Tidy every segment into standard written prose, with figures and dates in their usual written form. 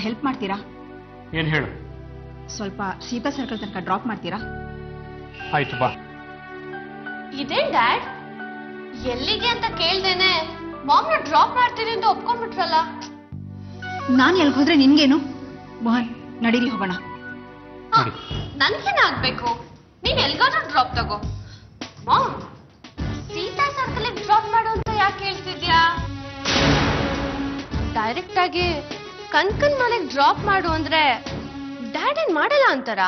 ಒಂದು ಹೆಲ್ಪ್ ಮಾಡ್ತೀರಾ? ಏನು ಹೇಳು? ಸ್ವಲ್ಪ ಸೀತಾ ಸರ್ಕಲ್ ತನಕ ಡ್ರಾಪ್ ಮಾಡ್ತೀರಾ? ಆಯ್ತು ಬಾ. ಇದೇನ್ ಡ್ಯಾಡ್, ಎಲ್ಲಿಗೆ ಅಂತ ಕೇಳ್ದೇನೆ ಮಾಮ್ನ ಡ್ರಾಪ್ ಮಾಡ್ತೀನಿ ಅಂತ ಒಪ್ಕೊಂಡ್ಬಿಟ್ರಲ್ಲ. ನಾನು ಎಲ್ಗೆ ಹೋದ್ರೆ ನಿನ್ಗೇನು? ಮೋಹನ್, ನಡೀರಿ ಹೋಗೋಣ. ನನ್ಗೇನಾಗ್ಬೇಕು? ನೀನ್ ಎಲ್ಗಾದ್ರೂ ಡ್ರಾಪ್ ತಗೋ. ಮಾಮ್, ಸೀತಾ ಸರ್ಕಲ್ ಡ್ರಾಪ್ ಮಾಡು ಅಂತ ಯಾಕೆ ಹೇಳ್ತಿದ್ಯಾ? ಡೈರೆಕ್ಟ್ ಆಗಿ ಕನ್ಕನ್ ಮನೆಗ್ ಡ್ರಾಪ್ ಮಾಡು ಅಂದ್ರೆ ಡ್ಯಾಡ್ ಏನ್ ಮಾಡಲ್ಲ ಅಂತಾರ?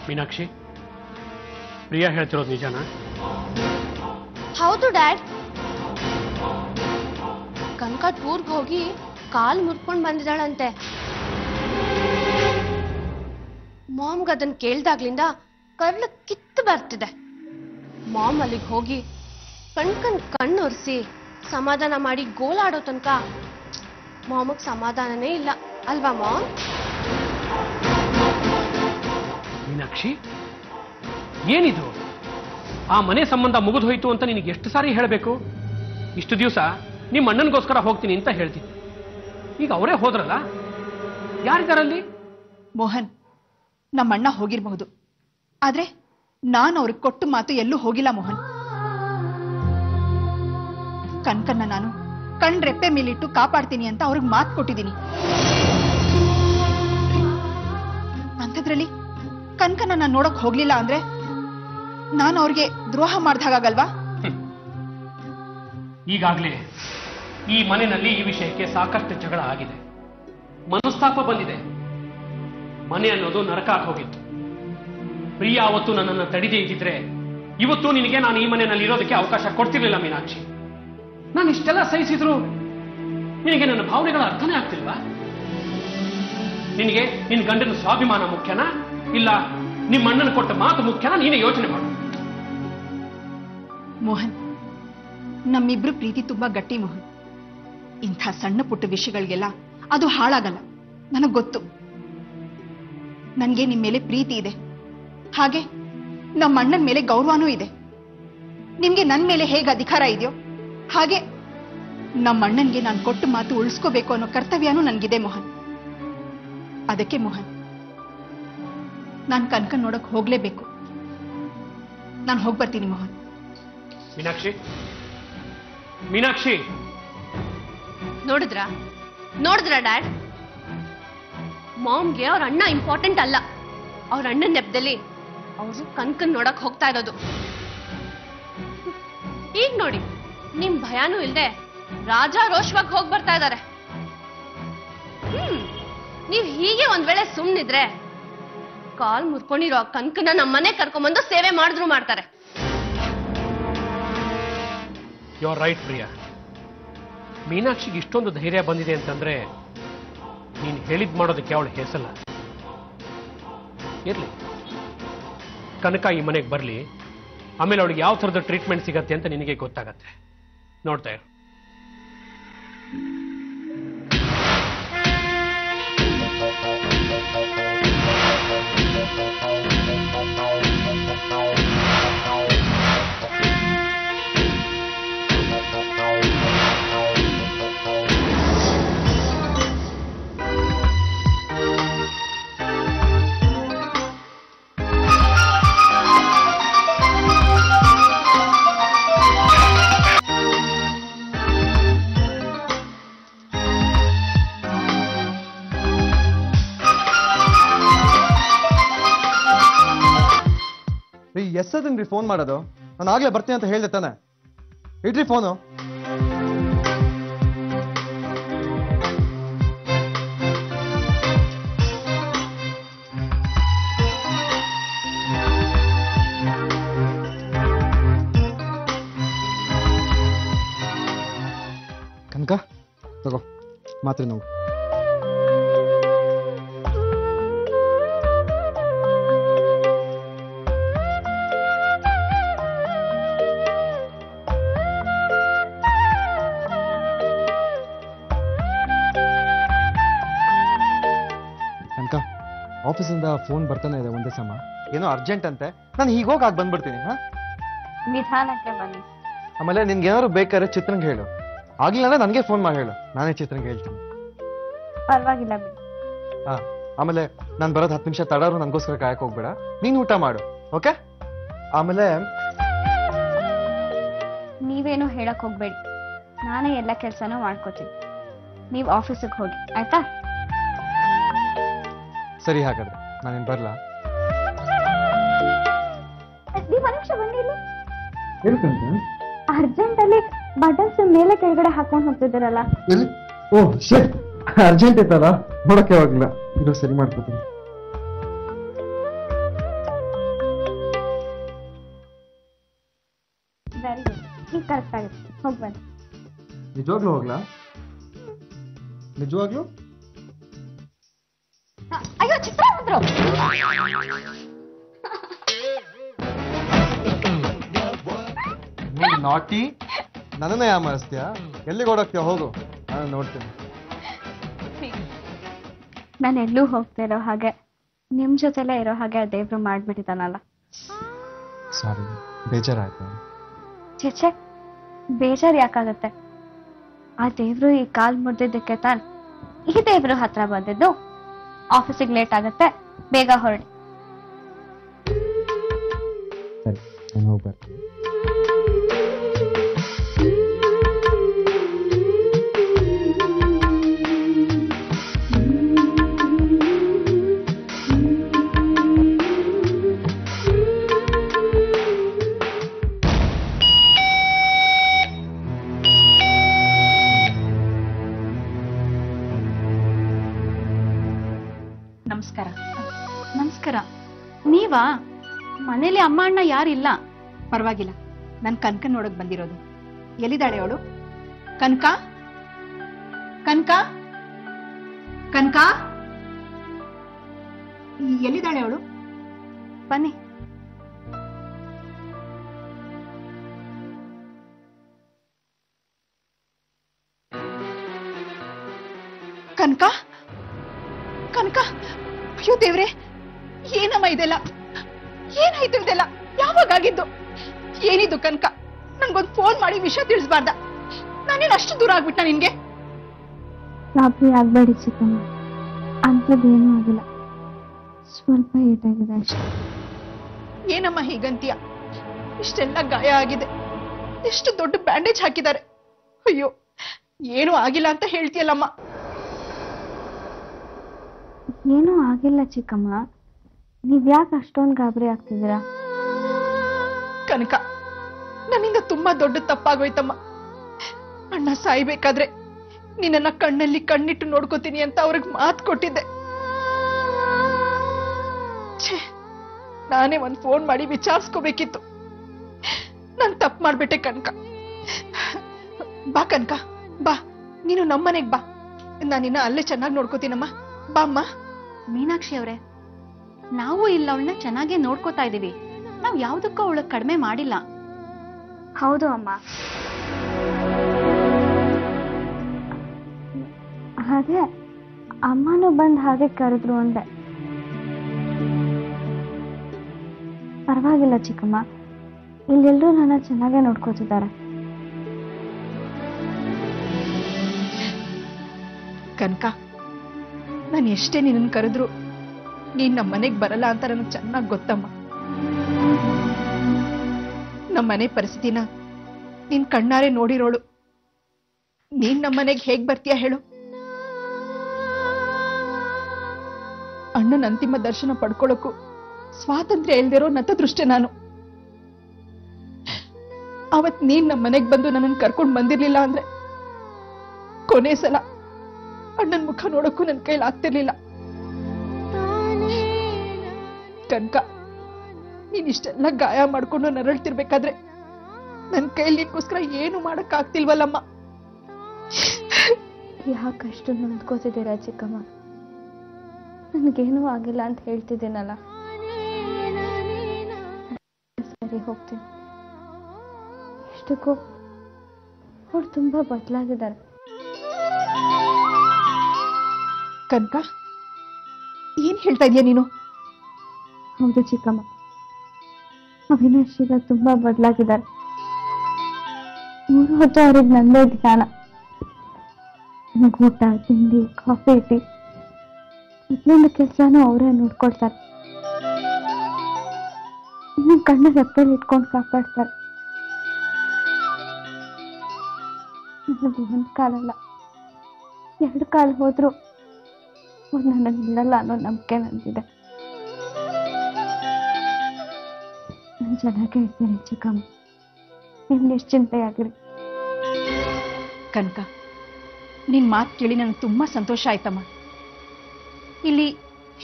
ಮೀನಾಕ್ಷಿ, ಪ್ರಿಯಾ ಹೇಳ್ತಿರೋದು ನಿಜನಾ? ಹೌದು ಡ್ಯಾಡ್. ಕನಕ ಟೂರ್ಗೆ ಹೋಗಿ ಕಾಲ್ ಮುರ್ಕೊಂಡ್ ಬಂದಿದ್ದಾಳಂತೆ. ಮಾಮ್ಗೆ ಅದನ್ನ ಕೇಳ್ದಾಗ್ಲಿಂದ ಕರ್ಳು ಕಿತ್ತು ಬರ್ತಿದೆ. ಮಾಮ್ ಅಲ್ಲಿಗೆ ಹೋಗಿ ಕಣ್ಣೊರ್ಸಿ ಸಮಾಧಾನ ಮಾಡಿ ಗೋಲಾಡೋ ತನಕ ಮಾಮಗ್ ಸಮಾಧಾನನೇ ಇಲ್ಲ ಅಲ್ವಾ ಮಾಮ್? ಮೀನಾಕ್ಷಿ, ಏನಿದು? ಆ ಮನೆ ಸಂಬಂಧ ಮುಗಿದು ಹೋಯ್ತು ಅಂತ ನಿನಗೆ ಎಷ್ಟು ಸಾರಿ ಹೇಳಬೇಕು? ಇಷ್ಟು ದಿವಸ ನಿಮ್ಮ ಅಣ್ಣನಿಗೋಸ್ಕರ ಹೋಗ್ತೀನಿ ಅಂತ ಹೇಳ್ತಿದ್ದೆ. ಈಗ ಅವರೇ ಹೋದ್ರಲ್ಲ, ಯಾರಿದ್ದಾರಲ್ಲಿ? ಮೋಹನ್, ನಮ್ಮ ಅಣ್ಣ ಹೋಗಿರಬಹುದು, ಆದ್ರೆ ನಾನು ಅವ್ರಿಗೆ ಕೊಟ್ಟು ಮಾತು ಎಲ್ಲೂ ಹೋಗಿಲ್ಲ ಮೋಹನ್. ಕಣ್ಕನ್ನ ನಾನು ಕಣ್ರೆಪ್ಪೆ ಮೇಲಿಟ್ಟು ಕಾಪಾಡ್ತೀನಿ ಅಂತ ಅವ್ರಿಗೆ ಮಾತು ಕೊಟ್ಟಿದ್ದೀನಿ. ಅಂಥದ್ರಲ್ಲಿ ಕಣ್ಕನ್ನ ನಾನು ನೋಡಕ್ ಹೋಗ್ಲಿಲ್ಲ ಅಂದ್ರೆ ನಾನು ಅವ್ರಿಗೆ ದ್ರೋಹ ಮಾಡ್ದಾಗಲ್ವಾ? ಈಗಾಗಲೇ ಈ ಮನೆಯಲ್ಲಿ ಈ ವಿಷಯಕ್ಕೆ ಸಾಕಷ್ಟು ಜಗಳ ಆಗಿದೆ, ಮನಸ್ತಾಪ ಬಂದಿದೆ. ಮನೆ ಅನ್ನೋದು ನರಕ ಹೋಗಿತ್ತು. ಪ್ರಿಯಾ ಅವತ್ತು ನನ್ನನ್ನು ತಡಿದೇ ಇದ್ದಿದ್ರೆ ಇವತ್ತು ನಿನಗೆ ನಾನು ಈ ಮನೆಯಲ್ಲಿ ಇರೋದಕ್ಕೆ ಅವಕಾಶ ಕೊಡ್ತಿರ್ಲಿಲ್ಲ ಮೀನಾಕ್ಷಿ. ನಾನು ಇಷ್ಟೆಲ್ಲ ಸಹಿಸಿದ್ರು ನಿನಗೆ ನನ್ನ ಭಾವನೆಗಳ ಅರ್ಥನೇ ಆಗ್ತಿಲ್ವಾ? ನಿನಗೆ ನಿನ್ನ ಗಂಡನ ಸ್ವಾಭಿಮಾನ ಮುಖ್ಯನಾ, ಇಲ್ಲ ನಿಮ್ಮ ಅಣ್ಣನ ಕೊಟ್ಟ ಮಾತು ಮುಖ್ಯನಾ? ನೀನೇ ಯೋಚನೆ ಮಾಡು. ಮೋಹನ್, ನಮ್ಮಿಬ್ರು ಪ್ರೀತಿ ತುಂಬಾ ಗಟ್ಟಿ ಮೋಹನ್. ಇಂಥ ಸಣ್ಣ ಪುಟ್ಟ ವಿಷಯಗಳಿಗೆಲ್ಲ ಅದು ಹಾಳಾಗಲ್ಲ, ನನಗ್ ಗೊತ್ತು. ನನ್ಗೆ ನಿಮ್ ಮೇಲೆ ಪ್ರೀತಿ ಇದೆ, ಹಾಗೆ ನಮ್ಮ ಅಣ್ಣನ ಮೇಲೆ ಗೌರವನೂ ಇದೆ. ನಿಮ್ಗೆ ನನ್ ಮೇಲೆ ಹೇಗೆ ಅಧಿಕಾರ ಇದೆಯೋ ಹಾಗೆ ನಮ್ಮ ಅಣ್ಣನ್ಗೆ ನಾನು ಕೊಟ್ಟು ಮಾತು ಉಳಿಸ್ಕೋಬೇಕು ಅನ್ನೋ ಕರ್ತವ್ಯನೂ ನನ್ಗಿದೆ ಮೋಹನ್. ಅದಕ್ಕೆ ಮೋಹನ್, ನಾನು ಕನ್ಕನ್ ನೋಡಕ್ ಹೋಗ್ಲೇಬೇಕು. ನಾನು ಹೋಗ್ಬರ್ತೀನಿ ಮೋಹನ್. ಮೀನಾಕ್ಷಿ, ಮೀನಾಕ್ಷಿ, ನೋಡಿದ್ರ ಡ್ಯಾಡ್? ಮಾಮ್ಗೆ ಅವ್ರ ಅಣ್ಣ ಇಂಪಾರ್ಟೆಂಟ್ ಅಲ್ಲ, ಅವ್ರ ಅಣ್ಣನ ನೆಪದಲ್ಲಿ ಅವರು ಕನ್ಕನ್ ನೋಡಕ್ ಹೋಗ್ತಾ ಇರೋದು. ಈಗ ನೋಡಿ, ನಿಮ್ ಭಯಾನೂ ಇಲ್ದೆ ರಾಜಾರೋಷವಾಗಿ ಹೋಗಿ ಬರ್ತಾ ಇದ್ದಾರೆ. ನೀವ್ ಹೀಗೆ ಒಂದ್ ವೇಳೆ ಸುಮ್ನಿದ್ರೆ ಕಾಲ್ ಮುರ್ಕೊಂಡಿರೋ ಕನ್ಕನ್ನ ನಮ್ಮನೆ ಕರ್ಕೊಂಡ್ಬಂದು ಸೇವೆ ಮಾಡಿದ್ರು ಮಾಡ್ತಾರೆ. You are right Priya. ಮೀನಾಕ್ಷಿಗೆ ಇಷ್ಟೊಂದು ಧೈರ್ಯ ಬಂದಿದೆ ಅಂತಂದ್ರೆ ನೀನು ಹೇಳಿದ್ ಮಾಡೋದಕ್ಕೆ ಅವಳು ಹೆಸಲ್ಲ. ಇರ್ಲಿ, ಕನಕ ಈ ಮನೆಗೆ ಬರಲಿ, ಆಮೇಲೆ ಅವಳಿಗೆ ಯಾವ ಥರದ ಟ್ರೀಟ್ಮೆಂಟ್ ಸಿಗತ್ತೆ ಅಂತ ನಿನಗೆ ಗೊತ್ತಾಗತ್ತೆ. ನೋಡ್ತಾ ಇರು. ಎಷ್ಟೊತ್ತೇನ್ರಿ ಫೋನ್ ಮಾಡೋದು? ನಾನು ಆಗ್ಲೇ ಬರ್ತೀನಿ ಅಂತ ಹೇಳ್ದೆ ತಾನೆ. ಇಡ್ರಿ ಫೋನು. ಕನಕ ತಗೋ ಮಾತ್ರೆ ನೋವು. ಆಫೀಸಿಂದ ಫೋನ್ ಬರ್ತಾನೆ ಇದೆ ಒಂದೇ ಸಮ, ಏನೋ ಅರ್ಜೆಂಟ್ ಅಂತೆ. ನಾನು ಹೀಗೋಗಿ ಬಂದ್ಬಿಡ್ತೀನಿ. ಹಾ, ನಿಧಾನಕ್ಕೆ ಬನ್ನಿ. ಆಮೇಲೆ ನಿನ್ಗೆ ಏನಾದ್ರು ಬೇಕಾದ್ರೆ ಚಿತ್ರಂಗ್ ಹೇಳು, ಆಗ್ಲಿಲ್ಲ ಅಂದ್ರೆ ನನಗೆ ಫೋನ್ ಮಾಡಿ ಹೇಳು, ನಾನೇ ಚಿತ್ರಂಗೆ ಹೇಳ್ತೀನಿ. ಪರವಾಗಿಲ್ಲ ಬಿಡಿ. ಹಾ, ಆಮೇಲೆ ನಾನು ಬರೋದು 10 ನಿಮಿಷ ತಡಾರು ನನಗೋಸ್ಕರ ಕಾಯಕ್ಕೆ ಹೋಗ್ಬೇಡ, ನೀನು ಊಟ ಮಾಡು. ಓಕೆ? ಆಮೇಲೆ ನೀವೇನು ಹೇಳಕ್ ಹೋಗ್ಬೇಡಿ, ನಾನೇ ಎಲ್ಲ ಕೆಲಸನೂ ಮಾಡ್ಕೋತೀನಿ. ನೀವು ಆಫೀಸಿಗೆ ಹೋಗಿ, ಆಯ್ತಾ? ಸರಿ, ಹಾಗಾದ್ರೆ ನಾನೇನು ಬರಲಾ? ನೀವು ನಿಮಿಷ ಬಂದಿಲ್ಲ, ಅರ್ಜೆಂಟ್ ಅಲ್ಲಿ ಬಟನ್ಸ್ ಮೇಲೆ ಕೆಳಗಡೆ ಹಾಕೊಂಡು ಹೋಗ್ತಿದ್ದೀರಲ್ಲ. ಓ ಶೇಟ್, ಅರ್ಜೆಂಟ್ ಇತ್ತಲ್ಲ, ನೋಡಕ್ಕೆ ಹೋಗ್ಲಿಲ್ಲ. ಇದು ಸರಿ ಮಾಡ್ಕೊತೀನಿ. ವೆರಿ ಗುಡ್, ಈಗ ಕರೆಕ್ಟ್ ಆಗುತ್ತೆ. ಹೋಗಿ ಬನ್ನಿ. ನಿಜವಾಗ್ಲೂ ಹೋಗ್ಲಾ? ನಿಜವಾಗ್ಲೂ? ಅಯ್ಯೋ, ಚಿತ್ರ ಬಂದ್ರು. ನಾಟಿ, ನನ್ನನ್ನ ಯಾಮರಿಸ್ತೀಯಾ? ಎಲ್ಲಿಗೆ ಓಡೋಗ್ತೀಯ? ಹೋಗು, ನಾನು ನೋಡ್ತೀನಿ. ನಾನು ಎಲ್ಲೂ ಹೋಗ್ತಾ ಇರೋ ಹಾಗೆ, ನಿಮ್ ಜೊತೆಲೇ ಇರೋ ಹಾಗೆ ಆ ದೇವ್ರು ಮಾಡ್ಬಿಟ್ಟಿದ್ದಾನಲ್ಲ. ಸಾರಿ, ಬೇಜಾರಾಯ್ತು. ಚೇಚೆ, ಬೇಜಾರು ಯಾಕಾಗತ್ತೆ? ಆ ದೇವ್ರು ಈ ಕಾಲ್ ಮುರಿದಿದ್ದಕ್ಕೆ ತಾನ್ ಈ ದೇವ್ರು ಹತ್ರ ಬಂದಿದ್ದು. ಆಫೀಸಿಗೆ ಲೇಟ್ ಆಗತ್ತೆ, ಬೇಗ ಹೊರಡಿ. ಸರಿ, ನಾನು ಹೋಗ್ಬರ್ತೀನಿ. ನಮಸ್ಕಾರ. ನಮಸ್ಕಾರ. ನೀವಾ? ಮನೇಲಿ ಅಮ್ಮ ಅಣ್ಣ ಯಾರಿಲ್ಲ. ಪರವಾಗಿಲ್ಲ, ನಾನು ಕನಕನ್ ನೋಡಕ್ ಬಂದಿರೋದು. ಎಲ್ಲಿದ್ದಾಳೆ ಅವಳು? ಕನಕ, ಕನಕ, ಕನಕ, ಎಲ್ಲಿದ್ದಾಳೆ ಅವಳು? ಬನ್ನಿ. ಕನಕ, ಕನಕ, ಅಯ್ಯೋ ದೇವ್ರೆ, ಏನಮ್ಮ ಇದೆಲ್ಲ? ಏನಾಯ್ತು ಇದೆಲ್ಲ? ಯಾವಾಗ ಆಗಿದ್ದು? ಏನಿದು ಕನಕ? ನನ್ಗೊಂದು ಫೋನ್ ಮಾಡಿ ವಿಷಯ ತಿಳಿಸ್ಬಾರ್ದ? ನಾನೇನು ಅಷ್ಟು ದೂರ ಆಗ್ಬಿಟ್ಟ ನಿನ್ಗೆ? ಗಾಬರಿ ಆಗ್ಬೇಡಿ ಚಿಕ್ಕಮ್ಮ, ಅಂಥದ್ದೇನೂ ಆಗಿಲ್ಲ, ಸ್ವಲ್ಪ ಏಟಾಗಿದೆ ಅಷ್ಟೇ. ಏನಮ್ಮ ಹೀಗಂತೀಯ? ಇಷ್ಟೆಲ್ಲ ಗಾಯ ಆಗಿದೆ, ಎಷ್ಟು ದೊಡ್ಡ ಬ್ಯಾಂಡೇಜ್ ಹಾಕಿದ್ದಾರೆ. ಅಯ್ಯೋ, ಏನೂ ಆಗಿಲ್ಲ ಅಂತ ಹೇಳ್ತೀಯಲ್ಲಮ್ಮ. ಏನೂ ಆಗಿಲ್ಲ ಚಿಕ್ಕಮ್ಮ, ನೀವ್ಯಾಕೆ ಅಷ್ಟೊಂದು ಗಾಬರಿ ಆಗ್ತಿದ್ದೀರಾ? ಕನಕ, ನನ್ನಿಂದ ತುಂಬಾ ದೊಡ್ಡ ತಪ್ಪಾಗೋಯ್ತಮ್ಮ. ಅಣ್ಣ ಸಾಯ್ಬೇಕಾದ್ರೆ ನಿನ್ನ ಕಣ್ಣಲ್ಲಿ ಕಣ್ಣಿಟ್ಟು ನೋಡ್ಕೋತೀನಿ ಅಂತ ಅವ್ರಿಗೆ ಮಾತು ಕೊಟ್ಟಿದ್ದೆ. ಛೇ, ನಾನೇ ಒಂದ್ ಫೋನ್ ಮಾಡಿ ವಿಚಾರಿಸ್ಕೋಬೇಕಿತ್ತು. ನಾನ್ ತಪ್ಪು ಮಾಡ್ಬಿಟ್ಟೆ ಕನಕ. ಬಾ ಕನಕ, ಬಾ, ನೀನು ನಮ್ಮನೆಗ್ ಬಾ, ನಾನಿನ್ನ ಅಲ್ಲೇ ಚೆನ್ನಾಗಿ ನೋಡ್ಕೋತೀನಮ್ಮ. ಬಾ ಅಮ್ಮ. ಮೀನಾಕ್ಷಿ ಅವರೇ, ನಾವು ಇಲ್ಲ ಅವಳನ್ನ ಚೆನ್ನಾಗೇ ನೋಡ್ಕೋತಾ ಇದೀವಿ. ನಾವ್ ಯಾವ್ದಕ್ಕೂ ಅವಳ ಕಡಿಮೆ ಮಾಡಿಲ್ಲ. ಹೌದು ಅಮ್ಮ. ಹಾಗೆ ಅಮ್ಮನೂ ಬಂದ್ ಹಾಗೆ ಕರೆದ್ರು ಅಂದೆ. ಪರವಾಗಿಲ್ಲ ಚಿಕ್ಕಮ್ಮ, ಇಲ್ಲೆಲ್ಲರೂ ನನ್ನ ಚೆನ್ನಾಗೇ ನೋಡ್ಕೋತಿದ್ದಾರೆ. ಕನಕ, ನಾನು ಎಷ್ಟೇ ನಿನ್ನ ಕರೆದ್ರು ನೀನ್ ನಮ್ಮ ಮನೆಗ್ ಬರಲ್ಲ ಅಂತ ನನಗೆ ಚೆನ್ನಾಗಿ ಗೊತ್ತಮ್ಮ. ನಮ್ಮ ಮನೆ ಪರಿಸ್ಥಿತಿನ ನೀನ್ ಕಣ್ಣಾರೆ ನೋಡಿರೋಳು. ನೀನ್ ನಮ್ಮ ಮನೆಗೆ ಹೇಗ್ ಬರ್ತೀಯ ಹೇಳು? ಅಣ್ಣನ ಅಂತಿಮ ದರ್ಶನ ಪಡ್ಕೊಳ್ಳೋಕು ಸ್ವಾತಂತ್ರ್ಯ ಇಲ್ದಿರೋ ನತದೃಷ್ಟೆ ನಾನು. ಅವತ್ ನೀನ್ ನಮ್ಮ ಮನೆಗ್ ಬಂದು ನನ್ನನ್ನು ಕರ್ಕೊಂಡು ಬಂದಿರ್ಲಿಲ್ಲ ಅಂದ್ರೆ ಕೊನೆ ಸಲ ಅಣ್ಣನ ಮುಖ ನೋಡೋಕ್ಕೂ ನನ್ನ ಕೈಲಿ ಆಗ್ತಿರ್ಲಿಲ್ಲ. ಕನಕ, ನೀನ್ ಇಷ್ಟೆಲ್ಲ ಗಾಯ ಮಾಡ್ಕೊಂಡು ನರಳ್ತಿರ್ಬೇಕಾದ್ರೆ ನನ್ನ ಕೈಲಿ ನಿನ್ಗೋಸ್ಕರ ಏನು ಮಾಡಕ್ ಆಗ್ತಿಲ್ವಲ್ಲಮ್ಮ. ಯಾಕಷ್ಟು ನೊಂದ್ಕೋತಿದ್ದೀರಾ ಚಿಕ್ಕಮ್ಮ? ನನಗೇನೂ ಆಗಿಲ್ಲ ಅಂತ ಹೇಳ್ತಿದ್ದೀನಲ್ಲ. ಸರಿ, ಹೋಗ್ತೀನಿ. ಇಷ್ಟಕ್ಕೂ ಅವ್ರು ತುಂಬಾ ಬದಲಾಗಿದ್ದಾರೆ. ಕನಕ, ಏನ್ ಹೇಳ್ತಾ ಇದೀಯ ನೀನು? ಹೌದು ಚಿಕ್ಕಮ್ಮ, ಅವಿನಾಶ್ ಈಗ ತುಂಬಾ ಬದಲಾಗಿದ್ದಾರೆ. 3 ಹೊತ್ತು ಅವ್ರಿಗೆ ನಂದೇ ಧ್ಯಾನ. ಊಟ ತಿಂಡಿ ಕಾಫಿ ಟೀ ಪ್ರತಿಯೊಂದು ಕೆಲಸನೂ ಅವರೇ ನೋಡ್ಕೊಳ್ತಾರೆ. ಇನ್ನು ಕಣ್ಣು ರೆಪ್ಪಲ್ಲಿ ಇಟ್ಕೊಂಡು ಕಾಪಾಡ್ತಾರೆ. ನನಗೆ ಒಂದು ಕಾಲಲ್ಲ 2 ಕಾಲು ಹೋದ್ರು ಅವ್ರು ನನಗೆ ಬಿಡಲ್ಲ ಅನ್ನೋ ನಂಬಿಕೆ ನಂದಿದೆ. ನಾನು ಚೆನ್ನಾಗೇ ಇರ್ತೀನಿ ಚಿಕ್ಕಮ್ಮ, ನೀವು ನಿಶ್ಚಿಂತೆಯಾಗಿರಿ. ಕನಕ, ನಿನ್ ಮಾತು ಕೇಳಿ ನನಗೆ ತುಂಬಾ ಸಂತೋಷ ಆಯ್ತಮ್ಮ. ಇಲ್ಲಿ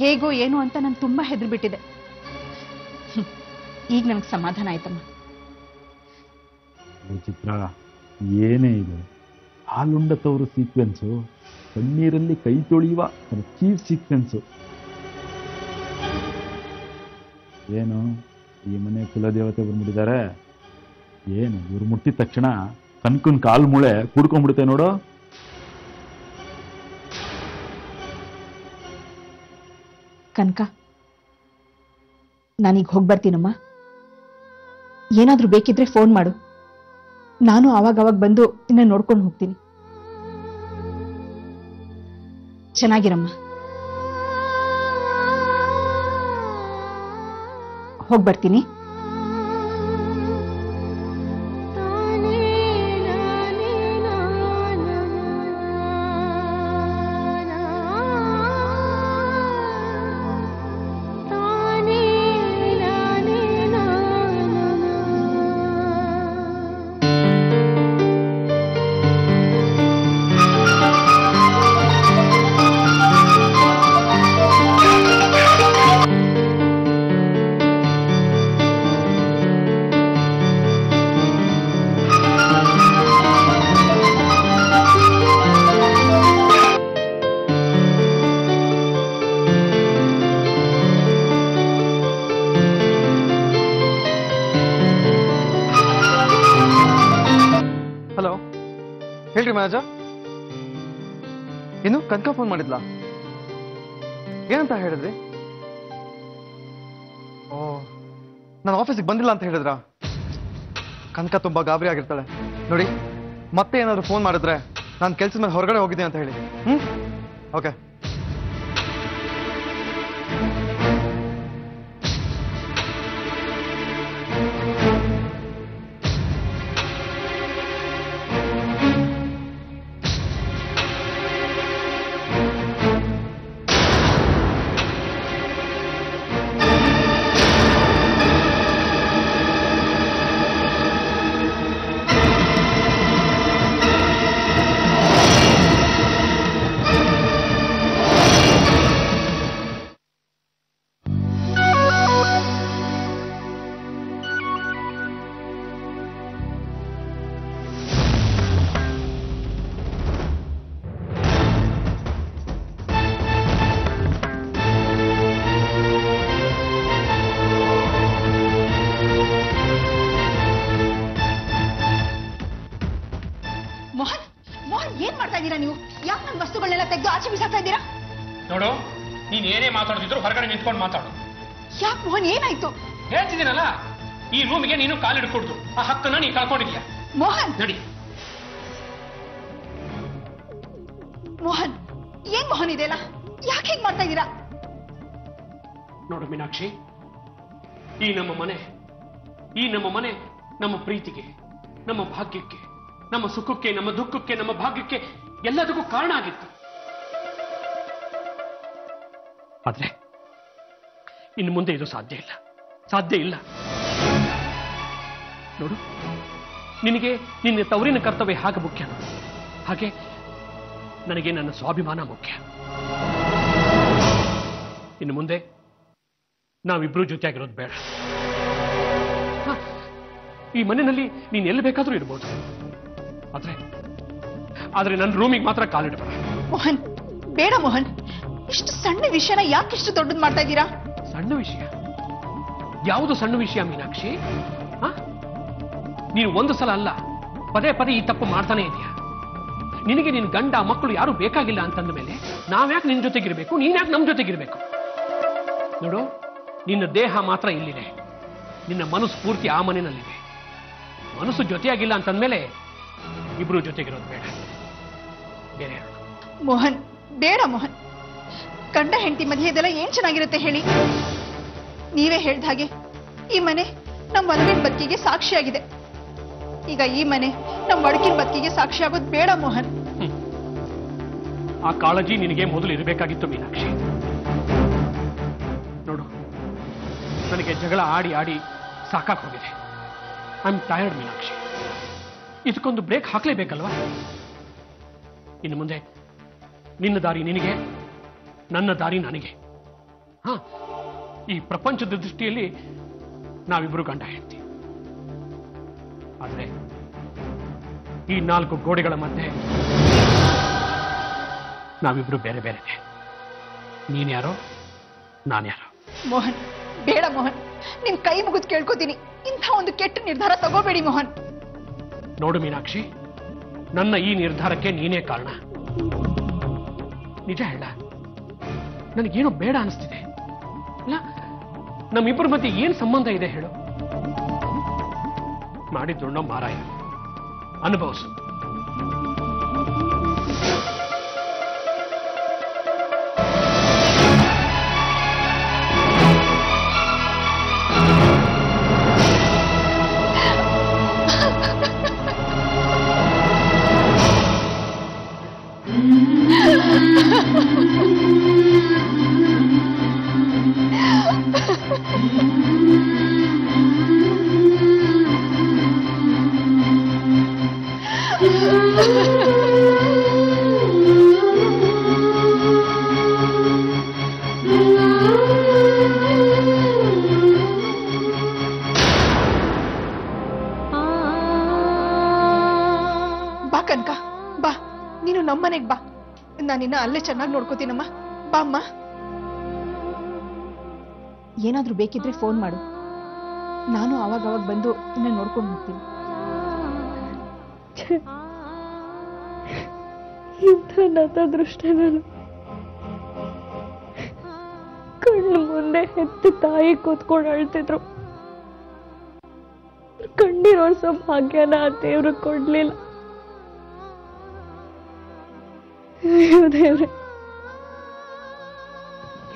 ಹೇಗೋ ಏನೋ ಅಂತ ನಾನು ತುಂಬಾ ಹೆದರ್ಬಿಟ್ಟಿದೆ. ಈಗ ನನಗೆ ಸಮಾಧಾನ ಆಯ್ತಮ್ಮ. ಚಿತ್ರ ಏನೇ ಇದೆ, ಹಾಲುಂಡ ತವರು ಸೀಕ್ವೆನ್ಸು, ಕಣ್ಣೀರಲ್ಲಿ ಕೈ ತೊಳೆಯುವ ಚೀಫ್ ಸೀಕ್ವೆನ್ಸು. ಏನು ಈ ಮನೆ ಕುಲದೇವತೆ ಬಂದ್ಬಿಟ್ಟಿದ್ದಾರೆ. ಏನು ಇವ್ರು ಮುಟ್ಟಿದ ತಕ್ಷಣ ಕನ್ಕನ್ ಕಾಲ್ ಮೂಳೆ ಕುಡ್ಕೊಂಡ್ಬಿಡುತ್ತೆ ನೋಡು. ಕನಕ, ನಾನೀಗ ಹೋಗಿ ಬರ್ತೀನಮ್ಮ. ಏನಾದ್ರೂ ಬೇಕಿದ್ರೆ ಫೋನ್ ಮಾಡು, ನಾನು ಅವಾಗ ಬಂದು ಇನ್ನ ನೋಡ್ಕೊಂಡು ಹೋಗ್ತೀನಿ. ಚೆನ್ನಾಗಿರಮ್ಮ. ಹೋಗಿ ಬರ್ತೀನಿ. ಹೇಳ್ರಿ ಮಹಾರಾಜ, ಇನ್ನು ಕನಕ ಫೋನ್ ಮಾಡಿದ್ಲಾ? ಏನಂತ ಹೇಳಿದ್ರಿ? ಓ, ನಾನು ಆಫೀಸಿಗೆ ಬಂದಿಲ್ಲ ಅಂತ ಹೇಳಿದ್ರ? ಕನಕ ತುಂಬಾ ಗಾಬರಿ ಆಗಿರ್ತಾಳೆ ನೋಡಿ. ಮತ್ತೆ ಏನಾದ್ರು ಫೋನ್ ಮಾಡಿದ್ರೆ ನಾನು ಕೆಲ್ಸದ ಮೇಲೆ ಹೊರಗಡೆ ಹೋಗಿದ್ದೆ ಅಂತ ಹೇಳಿ. ಓಕೆ. ನೋಡು, ನೀನ್ ಏನೇ ಮಾತಾಡೋದಿದ್ರು ಹೊರಗಡೆ ನಿಂತ್ಕೊಂಡು ಮಾತಾಡು. ಯಾಕೆ ಮೋಹನ್, ಏನಾಯ್ತು? ಹೇಳ್ತಿದ್ದೀನಲ್ಲ, ಈ ರೂಮಿಗೆ ನೀನು ಕಾಲಿಡ್ಕೊಡ್ದು ಆ ಹಕ್ಕನ್ನ ನೀ ಕಳ್ಕೊಂಡಿದ್ಯಾ. ಮೋಹನ್ ನಡಿ. ಮೋಹನ್, ಏನ್ ಮೋಹನ್ ಇದೆಲ್ಲ? ಯಾಕೆ ಹೀಗೆ ಮಾಡ್ತಾ ಇದ್ದೀರಾ? ನೋಡು ಮೀನಾಕ್ಷಿ, ಈ ನಮ್ಮ ಮನೆ ನಮ್ಮ ಪ್ರೀತಿಗೆ, ನಮ್ಮ ಭಾಗ್ಯಕ್ಕೆ, ನಮ್ಮ ಸುಖಕ್ಕೆ, ನಮ್ಮ ದುಃಖಕ್ಕೆ, ನಮ್ಮ ಭಾಗ್ಯಕ್ಕೆ ಎಲ್ಲದಕ್ಕೂ ಕಾರಣ ಆಗಿತ್ತು. ಆದ್ರೆ ಇನ್ನು ಮುಂದೆ ಇದು ಸಾಧ್ಯ ಇಲ್ಲ. ನೋಡು, ನಿನಗೆ ನಿನ್ನ ತವರಿನ ಕರ್ತವ್ಯ ಹಾಗೆ ಮುಖ್ಯ, ಹಾಗೆ ನನಗೆ ನನ್ನ ಸ್ವಾಭಿಮಾನ ಮುಖ್ಯ. ಇನ್ನು ಮುಂದೆ ನಾವಿಬ್ರೂ ಜೊತೆಯಾಗಿರೋದು ಬೇಡ. ಈ ಮನೆಯಲ್ಲಿ ನೀನು ಎಲ್ಲಿ ಬೇಕಾದ್ರೂ ಇರ್ಬೋದು, ಆದ್ರೆ ನನ್ನ ರೂಮಿಗೆ ಮಾತ್ರ ಕಾಲಿಡಬೇಡ. ಮೋಹನ್, ಬೇಡ ಮೋಹನ್. ಇಷ್ಟು ಸಣ್ಣ ವಿಷಯನ ಯಾಕಿಷ್ಟು ದೊಡ್ಡದು ಮಾಡ್ತಾ ಇದ್ದೀರಾ? ಸಣ್ಣ ವಿಷಯ? ಯಾವುದು ಸಣ್ಣ ವಿಷಯ ಮೀನಾಕ್ಷಿ? ನೀನು ಒಂದು ಸಲ ಅಲ್ಲ, ಪದೇ ಈ ತಪ್ಪು ಮಾಡ್ತಾನೆ ಇದೆಯಾ? ನಿನಗೆ ನಿನ್ನ ಗಂಡ ಮಕ್ಕಳು ಯಾರು ಬೇಕಾಗಿಲ್ಲ ಅಂತಂದ ಮೇಲೆ ನಾವ್ಯಾಕೆ ನಿನ್ನ ಜೊತೆಗಿರ್ಬೇಕು, ನೀನ್ಯಾಕೆ ನಮ್ಮ ಜೊತೆಗಿರ್ಬೇಕು? ನೋಡು, ನಿನ್ನ ದೇಹ ಮಾತ್ರ ಇಲ್ಲಿದೆ, ನಿನ್ನ ಮನಸ್ಸು ಪೂರ್ತಿ ಆ ಮನೆಯಲ್ಲಿದೆ. ಮನಸ್ಸು ಜೊತೆಯಾಗಿಲ್ಲ ಅಂತಂದ್ಮೇಲೆ ಇಬ್ರು ಜೊತೆಗಿರೋದು ಬೇಡ. ಬೇರೆ ಹೇಳು. ಮೋಹನ್, ಬೇಡ ಮೋಹನ್. ಗಂಡ ಹೆಂಡತಿ ಮಧ್ಯೆ ಇದೆಲ್ಲ ಏನ್ ಚೆನ್ನಾಗಿರುತ್ತೆ ಹೇಳಿ? ನೀವೇ ಹೇಳ್ದ ಹಾಗೆ ಈ ಮನೆ ನಮ್ಮ ಮನವಿನ ಬದುಕಿಗೆ ಸಾಕ್ಷಿಯಾಗಿದೆ. ಈಗ ಈ ಮನೆ ನಮ್ಮ ಒಡಕಿನ ಬದುಕಿಗೆ ಸಾಕ್ಷಿ ಆಗೋದು ಬೇಡ ಮೋಹನ್. ಆ ಕಾಳಜಿ ನಿನಗೆ ಮೊದಲು ಇರಬೇಕಾಗಿತ್ತು ಮೀನಾಕ್ಷಿ. ನೋಡು, ನನಗೆ ಜಗಳ ಆಡಿ ಆಡಿ ಸಾಕಾಗಿ ಹೋಗಿದೆ. I am tired Meenakshi. ಇದಕ್ಕೊಂದು ಬ್ರೇಕ್ ಹಾಕ್ಲೇಬೇಕಲ್ವಾ? ಇನ್ನು ಮುಂದೆ ನಿನ್ನ ದಾರಿ ನಿನಗೆ, ನನ್ನ ದಾರಿ ನನಗೆ. ಹಾ, ಈ ಪ್ರಪಂಚದ ದೃಷ್ಟಿಯಲ್ಲಿ ನಾವಿಬ್ರು ಗಂಡ ಹೆಂಡತಿ. ಆದ್ರೆ ಈ 4 ಗೋಡೆಗಳ ಮಧ್ಯೆ ನಾವಿಬ್ರು ಬೇರೆ ಬೇರೆನೆ. ನೀನ್ಯಾರೋ, ನಾನ್ಯಾರೋ. ಮೋಹನ್, ಬೇಡ ಮೋಹನ್. ನಿಮ್ ಕೈ ಮುಗಿದು ಕೇಳ್ಕೊತೀನಿ, ಇಂಥ ಒಂದು ಕೆಟ್ಟ ನಿರ್ಧಾರ ತಗೋಬೇಡಿ ಮೋಹನ್. ನೋಡು ಮೀನಾಕ್ಷಿ, ನನ್ನ ಈ ನಿರ್ಧಾರಕ್ಕೆ ನೀನೇ ಕಾರಣ. ನಿಜ ಹೇಳ, ನನಗೇನೋ ಬೇಡ ಅನಿಸ್ತಿದೆ. ಅಲ್ಲ, ನಮ್ಮಿಬ್ಬರ ಮಧ್ಯೆ ಏನ್ ಸಂಬಂಧ ಇದೆ ಹೇಳು? ಮಾಡಿದ್ದುಣ್ಣೋ ಮಾರಾಯ, ಅನುಭವಿಸು. ಬಾ ಕನಕ, ಬಾ. ನೀನು ನಮ್ಮನೆಗ್ ಬಾ. ನಾನಿನ್ನ ಅಲ್ಲೇ ಚೆನ್ನಾಗಿ ನೋಡ್ಕೋತೀನಮ್ಮ. ಬಾ ಅಮ್ಮ. ಏನಾದ್ರೂ ಬೇಕಿದ್ರೆ ಫೋನ್ ಮಾಡು. ನಾನು ಅವಾಗ ಬಂದು ಇನ್ನ ನೋಡ್ಕೊಂಡು ಹೋಗ್ತೀನಿ. ಇಂಥ ನತದೃಷ್ಟ ನಾನು ಕಣ್ಣು ಮುಂದೆ ಹೆತ್ತು ತಾಯಿ ಕೂತ್ಕೊಂಡು ಅಳ್ತಿದ್ರು. ಕಣ್ಣೀರೋರ್ಸೋ ಭಾಗ್ಯನ ಆ ದೇವ್ರು ಕೊಡ್ಲಿಲ್ಲ. ಅಯ್ಯೋ ದೇವ್ರೆ,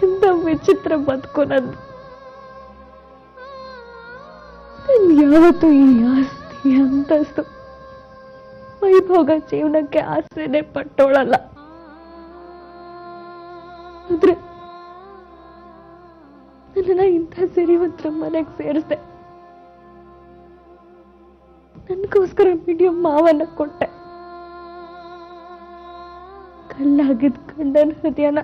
ಇಂಥ ವಿಚಿತ್ರ ಬದುಕು ನಂದು. ಯಾವತ್ತೂ ಈ ಆಸ್ತಿ ಅಂತಸ್ತು ವೈಭೋಗ ಜೀವನಕ್ಕೆ ಆಸೆನೆ ಪಟ್ಟೋಳಲ್ಲ. ಆದ್ರೆ ನನ್ನನ್ನ ಇಂಥ ಸಿರಿವಂತರ ಮನೆಗೆ ಸೇರಿಸ್ದೆ. ನನ್ಗೋಸ್ಕರ ಮೀಡಿಯಂ ಮಾವನ್ನ ಕೊಟ್ಟೆ. ಕಲ್ಲಾಗಿದ್ದ ಗಂಡನ ಹೃದಯನ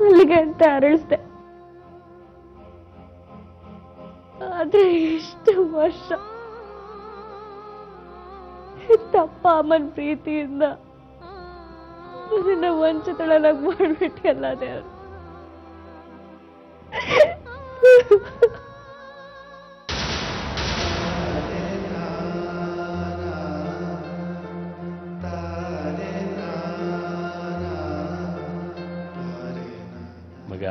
ಅಲ್ಲಿಗೆ ಅಂತ ಅರಳಿಸ್ದೆ. ಆದ್ರೆ ಇಷ್ಟು ವರ್ಷ ತಪ್ಪ ಅಮ್ಮನ ಪ್ರೀತಿಯಿಂದ ನನ್ನ ವಂಚಿತಳನ್ನಾಗಿ ಮಾಡ್ಬಿಟ್ಟಿಲ್ಲ ದೇವ್ರು. ಮಗ